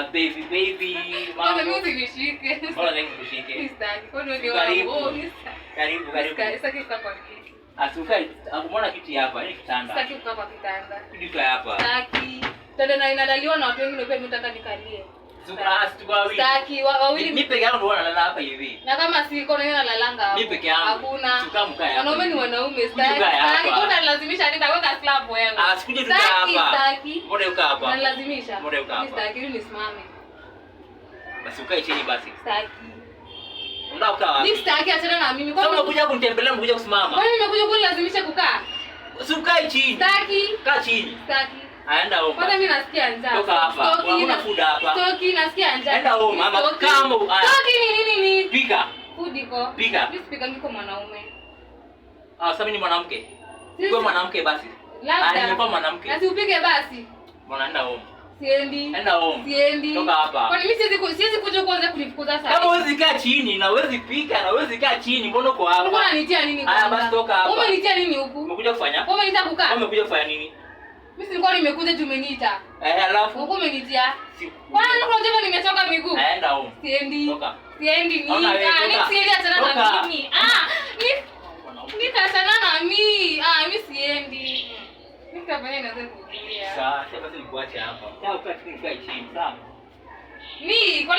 baby. Mama mimi usinishike. Mbona nikushike? Mistaki. Kwa nini Karibu. Karibu. Sitaki kukaa kwa kiti. Asukai, umeona kiti hapa, ni kitanda. Sitaki kukaa kwa kitanda. Kiti hapa. Sitaki. Tende na inalaliwa na watu wengine, pia mimi nataka nikalie. Tuko wawili. Sitaki wawili. Mimi peke yangu ndo nalala hapa hivi. Na kama siko na yeye analalanga hapo. Mimi peke yangu. Hakuna. Tukaa mkae hapa. Wanaume ni wanaume. Sitaki. Kuna lazimisha nitaweka slap wewe. Sikuje tukaa hapa. Sitaki. Mbona ukaa hapa? Na lazimisha. Mbona ukaa hapa? Sitaki nisimame. Basi ukae chini basi. Sitaki. Unataka kukaa wapi? Mimi sitaki achana na mimi. Kama unakuja kunitembelea unakuja kusimama. Kwani nimekuja kunilazimisha kukaa? Usiukae chini. Sitaki. Kaa chini. Sitaki. Aenda home. Kwanza mimi nasikia njaa. Toka hapa. Hakuna food hapa. Toki nasikia njaa. Enda home mama. Kama Toki nini? Pika. Food iko. Pika. Mimi sipika niko mwanaume. Sasa mimi ni mwanamke. Wewe mwanamke basi. Labda. Nimekuwa mwanamke. Na si upige basi. Mbona enda home? Siendi. Enda home. Siendi. Toka hapa. Kwani mimi siwezi kuja kuanza kunifukuza sasa. Kama huwezi kaa chini na huwezi pika na huwezi kaa chini, mbona uko hapa? Mbona unanitia nini kwanza? Haya basi toka hapa. Umenitia nini huku? Umekuja kufanya? Umenitia kukaa? Wewe umekuja kufanya nini? Mimi nilikuwa nimekuja tu umeniita. Alafu Huko umenitia. siku. Kwani unajua nimechoka miguu? Enda home. Siendi. Toka. Siendi ni. Toka, Ni siendi achana na toka. mimi. Nikachana na mimi. Mimi siendi. Nikafanya naweza kukulia. Sasa basi nikuache hapa. Kaa ukae chini, ukae chini, sawa? Mimi kwa